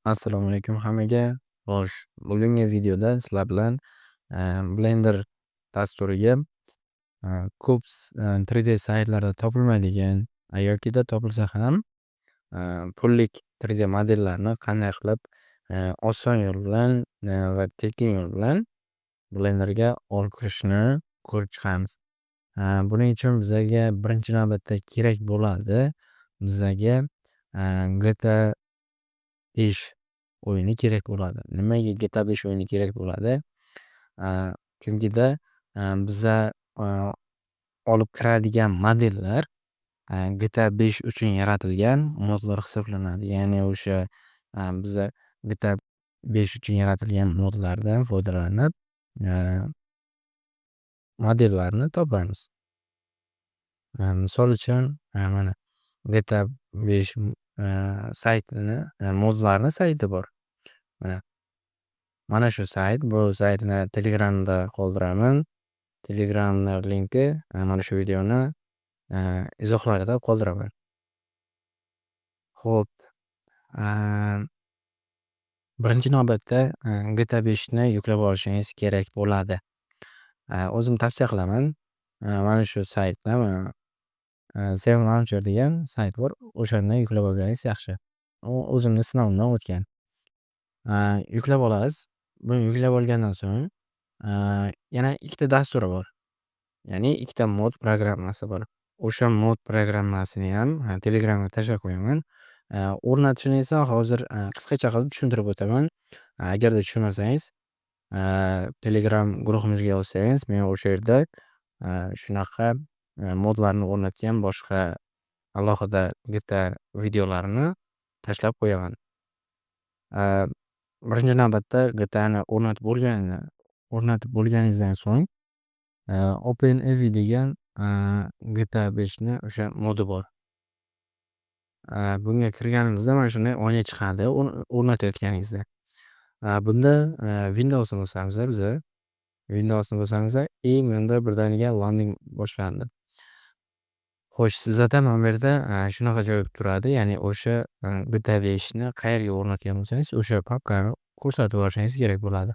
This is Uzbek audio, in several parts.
Assalomu alaykum hammaga. Xo'sh, bugungi videoda sizlar bilan Blender dasturiga ko'p 3D saytlarda topilmaydigan yokida topilsa ham pullik 3D modellarni qanday qilib oson yo'l bilan va tekin yo'l bilan Blenderga olib kirishni ko'rib chiqamiz. Buning uchun bizaga birinchi navbatda kerak bo'ladi bizaga GTA 5 o'yini kerak bo'ladi. Nimaga GTA 5 o'yini kerak bo'ladi? Chunkida biza olib kiradigan modellar GTA 5 uchun yaratilgan modlar hisoblanadi. Ya'ni o'sha biza GTA 5 uchun yaratilgan modlardan foydalanib modellarni topamiz. Misol uchun mana GTA 5 saytini modlarni sayti bor. Mana shu sayt. Bu saytni Telegramda qoldiraman. Telegramni linki mana shu videoni izohlarida qoldiraman. Xo'p, birinchi navbatda GTA 5 ni yuklab olishingiz kerak bo'ladi. O'zim tavsiya qilaman. Mana shu saytda Save Launcher degan sayt bor. O'shandan yuklab olganingiz yaxshi. U o'zimni sinovimdan o'tgan. Yuklab olasiz. Buni yuklab olgandan so'ng yana ikkita dasturi bor. Ya'ni ikkita mod programmasi bor. O'sha mod programmasini ham Telegramga tashlab qo'yaman. O'rnatishini esa hozir qisqacha qilib tushuntirib o'taman. Agarda tushunmasangiz Telegram guruhimizga yozsangiz, men o'sha yerda shunaqa modlarni o'rnatgan boshqa alohida GTA videolarini tashlab qo'yaman. Birinchi navbatda GTAni o'rnatib bo'lganingizdan so'ng OpenAV degan GTA 5 ni o'sha modi bor. Bunga kirganimizda mana shunday oyna chiqadi o'rnatayotganingizda. Bunda Windowsni bosamiz biza. Windowsni bosamiz, eng yonda birdaniga landing boshlandi. Xo'sh, sizlarda mana bu yerda shunaqa joy turadi. Ya'ni o'sha GTA 5 ni qayerga o'rnatgan bo'lsangiz, o'sha papkani ko'rsatib yuborishingiz kerak bo'ladi.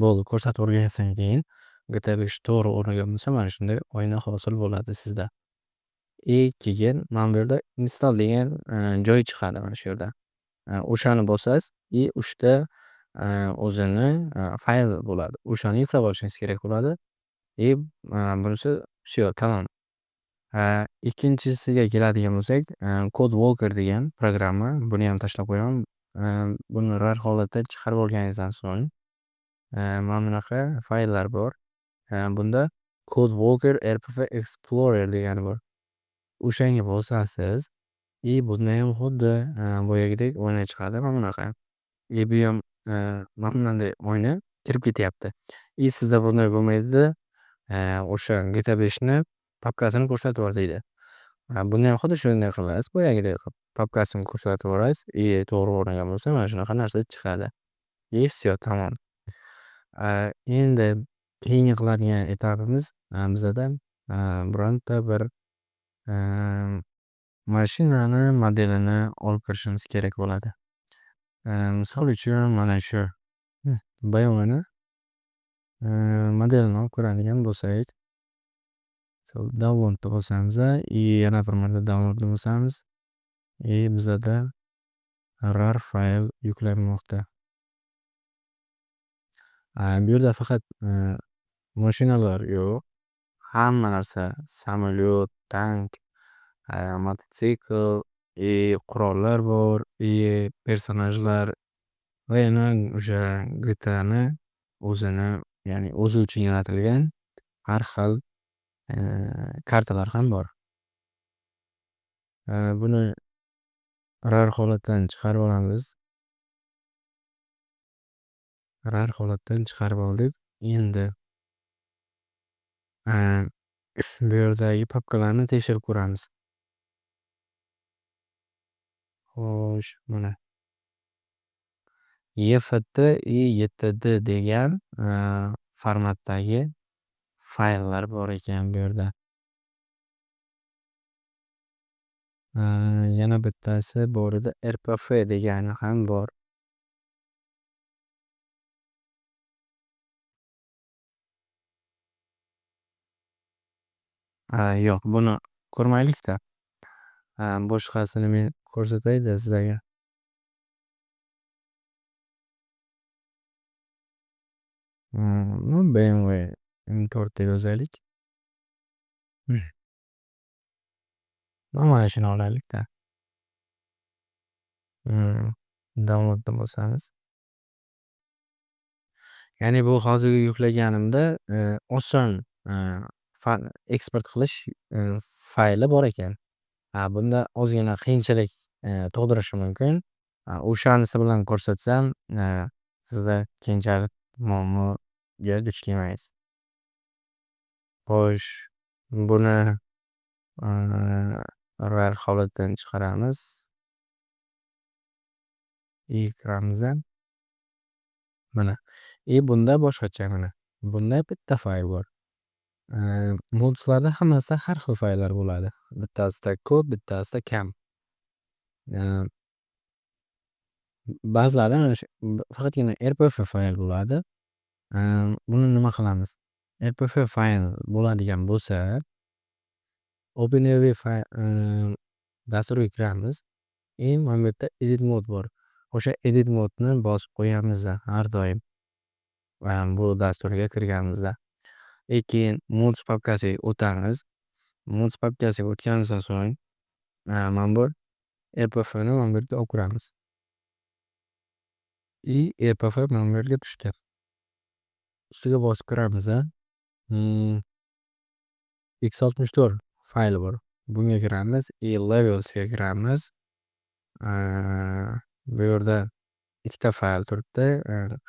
Bo'ldi, ko'rsatib o'rgangandan keyin GTA 5 to'g'ri o'rnagan bo'lsa, mana shunday oyna hosil bo'ladi sizda. Keyin mana bu yerda install degan joy chiqadi mana shu yerda. O'shani bosasiz uchta o'zini fayl bo'ladi. O'shani yuklab olishingiz kerak bo'ladi. Bunisi всё, tamom. Ikkinchisiga keladigan bo'lsak, Code Walker degan programma. Buni ham tashlab qo'yaman. Buni rar holatda chiqarib olganingizdan so'ng mana bunaqa fayllar bor. Bunda Code Walker RPF Explorer degani bor. O'shanga bosasiz bunda ham xuddi boyagidek oyna chiqadi mana bunaqa. Bu ham mana bunday oyna kirib ketyapti. Sizda bunday bo'lmaydi. O'sha GTA 5 ni papkasini ko'rsatib yubor deydi. Buni ham xuddi shunday qilasiz. Boyagidek papkasini ko'rsatib yuborasiz. To'g'ri o'rnagan bo'lsa mana shunaqa narsa chiqadi. Всё, tamom. Endi keyingi qiladigan etapimiz bizada bironta bir mashinani modelini olib kirishimiz kerak bo'ladi. Misol uchun mana shu BMW modelini olib kiradigan bo'lsak, downloadni bosamiz, yana bir marta downloadni bosamiz. Bizada rar fayl yuklanmoqda. Bu yerda faqat mashinalar yo'q, hamma narsa, samolyot, tank, mototsikl, qurollar bor, personajlar va yana o'sha GTAni o'zini, ya'ni o'zi uchun yaratilgan har xil kartalar ham bor. Buni rar holatdan chiqarib olamiz. Rar holatdan chiqarib oldik. Endi bu yerdagi papkalarni tekshirib ko'ramiz. Xo'sh, mana EFT7D degan formatdagi fayllar bor ekan bu yerda. Yana bittasi bor edi. RPF degani ham bor. Yo'q, buni ko'rmaylikda. Boshqasini men ko'rsatayda sizlarga. BMW M4 deb yozaylik. Mana shuni olaylikda. Downloadda bosamiz. Ya'ni bu hozirgi yuklaganimda oson eksport qilish fayli bor ekan. Bunda ozgina qiyinchilik tug'dirishi mumkin. O'shanisi bilan ko'rsatsam sizda keyinchalik muammoga duch kelmaysiz. Xo'sh, buni RAR holatidan chiqaramiz. Ekranimizdan. Mana. Bunda boshqacha mana. Bunda bitta fayl bor. Modslarda hammasi har xil fayllar bo'ladi. Bittasida ko'p, bittasida kam. Ba'zilari mana shu faqatgina RPF fayl bo'ladi. Buni nima qilamiz? RPF fayl bo'ladigan bo'lsa, OpenAV dasturiga kiramiz. Mana bu yerda edit mode bor. O'sha edit modni bosib qo'yamiz har doim. Bu dasturga kirganimizda. Keyin mods papkasiga o'tamiz. Mods papkasiga o'tganimizdan so'ng mana bu RPFni mana bu yerga olib kiramiz. RPF mana bu yerga tushdi. Ustiga bosib kiramiz. X64 fayli bor. Bunga kiramiz. Levelsga kiramiz. Bu yerda ikkita fayl turibdi.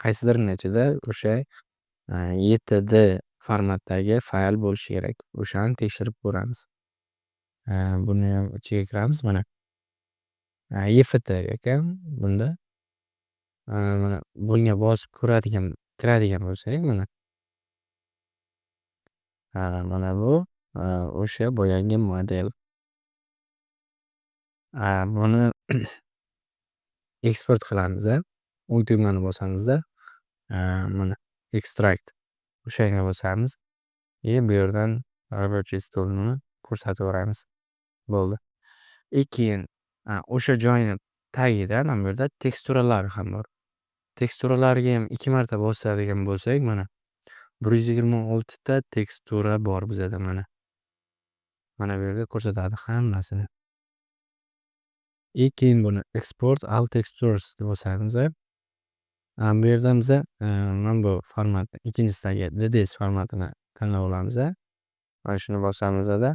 Qaysidirini ichida o'sha 7D formatdagi fayl bo'lishi kerak. O'shani tekshirib ko'ramiz. Buni ham ichiga kiramiz mana. EFT ekan bunda. Mana bunga bosib kiradigan bo'lsak mana. Mana bu o'sha boyangi model. Buni eksport qilamiz. O'ng tugmani bosamizda. Mana extract o'shanga bosamiz. Bu yerdan rабочий stolni ko'rsataveramiz. Bo'ldi. Keyin o'sha joyni tagida mana bu yerda teksturalar ham bor. Teksturalarga ham 2 marta bosadigan bo'lsak mana 126 ta tekstura bor bizda mana. Mana bu yerda ko'rsatadi hammasini. Keyin buni export all textures deb bosamiz. Bu yerdan biza mana bu formatni ikkinchisidagi DDS formatini tanlab olamiz. Mana shuni bosamizda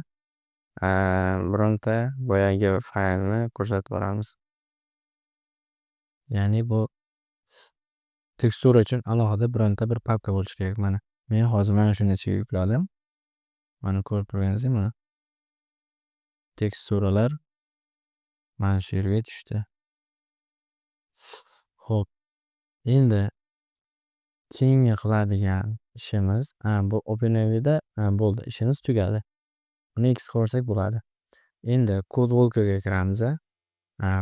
bironta boyagi faylni ko'rsatib boramiz. Ya'ni bu tekstura uchun alohida bironta bir papka bo'lishi kerak mana. Men hozir mana shuni ichiga yukladim. Mana ko'rib turganingizdek mana. Teksturalar mana shu yerga tushdi. Xo'p. Endi keyingi qiladigan ishimiz bu OpenAV'da bo'ldi. Ishimiz tugadi. Buni X qo'ysak bo'ladi. Endi CodeWalker'ga kiramiz.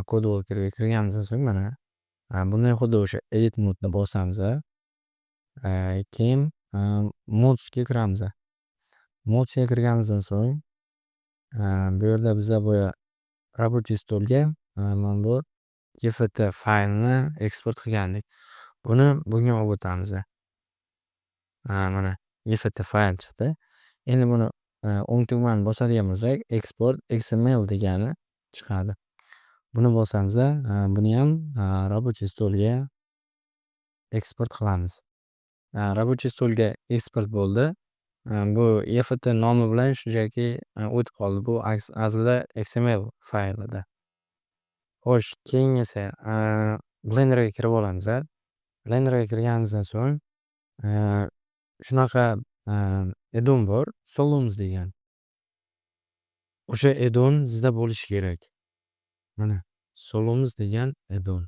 CodeWalker'ga kirganimizdan so'ng mana bundan xuddi o'sha edit modni bosamiz. Keyin modsga kiramiz. Modsga kirganimizdan so'ng bu yerda biza bu rабочий stolga mana bu EFT faylni eksport qilgandik. Bunga olib o'tamiz. Mana EFT fayl chiqdi. Endi buni o'ng tugmani bosadigan bo'lsak, export XML degani chiqadi. Buni bosamiz. Buni ham rабочий stolga eksport qilamiz. Rабочий stolga eksport bo'ldi. Bu EFT nomi bilan shunchaki o'tib qoldi. Bu aslida XML faylida. Xo'sh, keyingisi Blenderga kirib olamiz. Blenderga kirganimizdan so'ng shunaqa addon bor, Solums degan. O'sha addon sizda bo'lishi kerak. Mana Solums degan addon.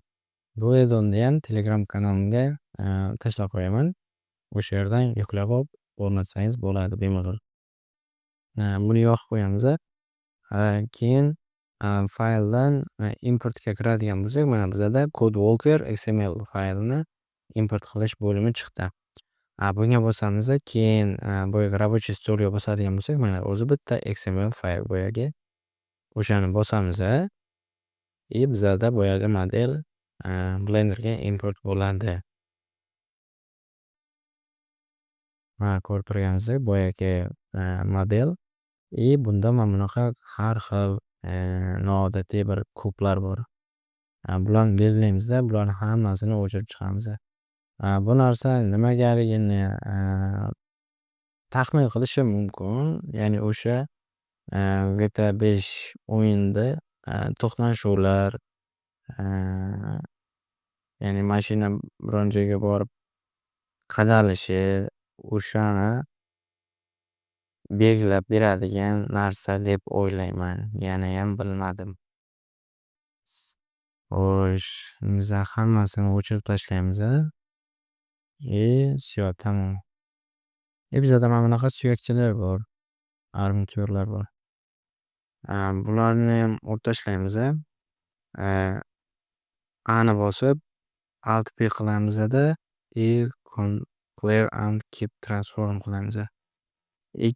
Bu addonni ham Telegram kanalimga tashlab qo'yaman. O'sha yerdan yuklab olib o'rnatsangiz bo'ladi bemalol. Buni yoqib qo'yamiz. Keyin fayldan importga kiradigan bo'lsak, mana bizada CodeWalker XML faylini import qilish bo'limi chiqdi. Bunga bosamiz, keyin boyagi рабочий stolga bosadigan bo'lsak, mana o'zi bitta XML fayl boyagi. O'shani bosamiz, bizada boyagi model Blenderga import bo'ladi. Mana ko'rib turganingizdek boyagi model bunda mana bunaqa har xil noodatiy bir kublar bor. Bularni belgilaymiz, bularni hammasini o'chirib chiqamiz. Bu narsa nimagaligini taxmin qilishim mumkin. Ya'ni o'sha GTA 5 o'yinida to'qnashuvlar, ya'ni mashina biron joyga borib qadalishi, o'shani belgilab beradigan narsa deb o'ylayman. Yanayam bilmadim. Xo'sh, biz hammasini o'chirib tashlaymiz. Всё, tamom. Bizada mana bunaqa suyakchalar bor, armaturlar bor. Bularni ham olib tashlaymiz. Ani bosib Alt P qilamiz clear and keep transform qilamiz.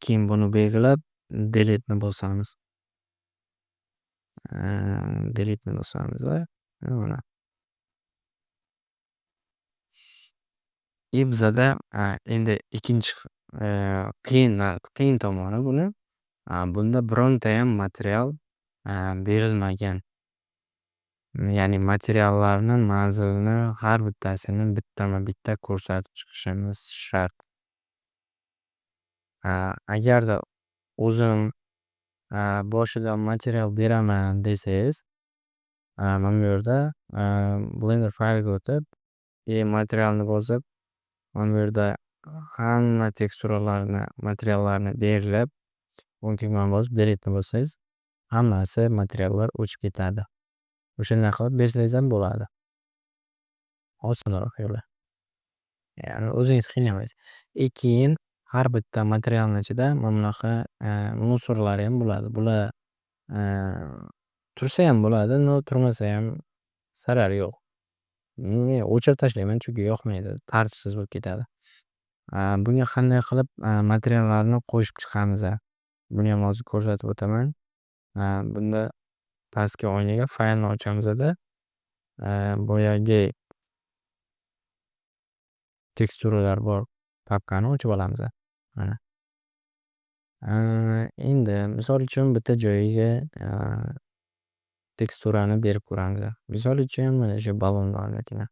Keyin buni belgilab delete ni bosamiz. Delete ni bosamiz mana. Bizada endi ikkinchi qiyin tomoni buni. Bunda birontayam material berilmagan. Ya'ni materiallarni manzilini har bittasini bittama-bitta ko'rsatib chiqishimiz shart. Agarda o'zim boshidan material beraman desangiz, mana bu yerda Blender faylga o'tib, materialni bosib, mana bu yerda hamma teksturalarni, materiallarni belgilab, o'ng tugmani bosib delete ni bossangiz, hammasi materiallar o'chib ketadi. O'shanday qilib bersangiz ham bo'ladi. Osonroq yo'li. Ya'ni o'zingiz qiynamaysiz. Keyin har bitta materialni ichida mana bunaqa musorlar ham bo'ladi. Bular tursa ham bo'ladi, no turmasa ham zarari yo'q. Men o'chirib tashlayman, chunki yoqmaydi, tartibsiz bo'lib ketadi. Bunga qanday qilib materiallarni qo'shib chiqamiz? Buni ham hozir ko'rsatib o'taman. Bunda pastki oynaga faylni ochamiz, boyagi teksturalar bor papkani o'chib olamiz. Mana. Endi misol uchun bitta joyiga teksturani berib ko'ramiz. Misol uchun mana shu ballonlarnikini.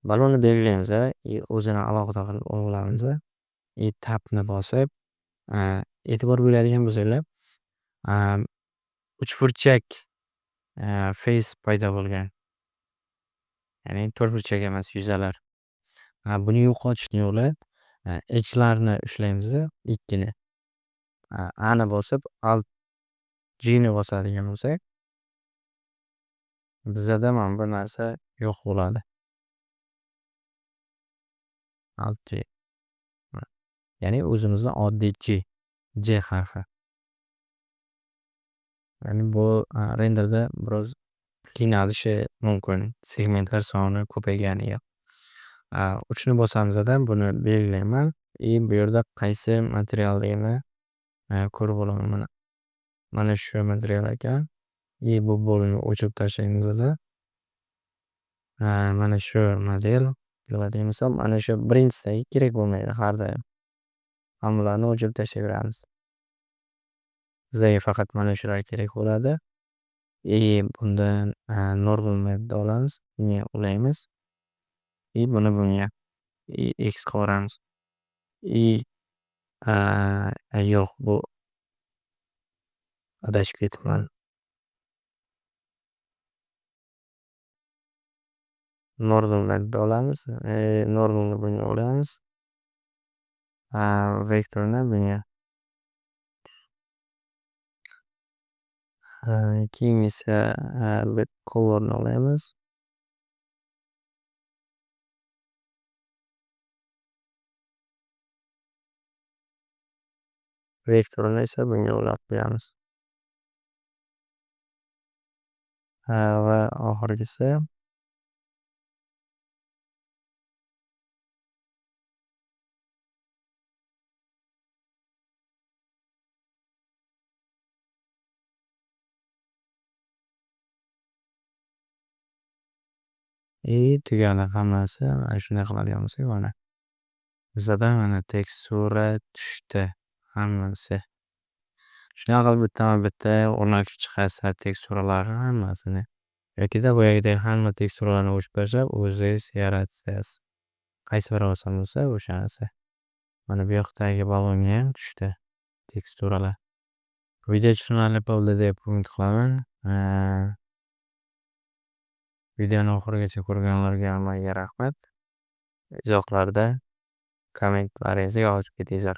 Ballonni belgilaymiz, o'zini alohida qilib olamiz. Tabni bosib, e'tibor beradigan bo'lsanglar, uchburchak face paydo bo'lgan. Ya'ni to'rtburchak emas, yuzalar. Buni yo'qotishni yo'li edge'larni ushlaymiz, ikkini. Ani bosib Alt G ni bosadigan bo'lsak, bizada mana bu narsa yo'q bo'ladi. Alt G. Ya'ni o'zimizni oddiy J harfi. Ya'ni bu renderda biroz qiynalishi mumkin. Segmentlar soni ko'payganiga. 3 ni bosamiz, buni belgilayman. Bu yerda qaysi materialligini ko'rib olaman. Mana shu material ekan. Bu bo'limni o'chirib tashlaymiz. Mana shu model qiladigan bo'lsam, mana shu birinchisidagi kerak bo'lmaydi har doim. Hammalarni o'chirib tashlayveramiz. Bizga faqat mana shular kerak bo'ladi. Bundan normal map'da olamiz, bunga ulaymiz. Buni bunga X qilamiz. Yo'q, bu adashib ketibman. Normal map'da olamiz. Normalni bunga olamiz. Vektorni bunga. Keyin esa colorni olamiz. vektorini esa bunga ulab qo'yamiz. Va oxirgisi tugadi hammasi. Mana shunday qiladigan bo'lsak mana bizada mana tekstura tushdi hammasi. Shunaqa qilib bittama-bitta o'rnatib chiqasizlar teksturalarni hammasini. Yokida boyagidek hamma teksturalarni o'chirib tashlab, o'zingiz yaratasiz. Qaysi biri oson bo'lsa o'shanisi. Mana bu yoqdagi balonga ham tushdi teksturalar. Video tushunarli bo'ldi deb umid qilaman. Videoni oxirigacha ko'rganlarga hammaga rahmat. Izohlarda kommentlaringizni yozib ketingizlar.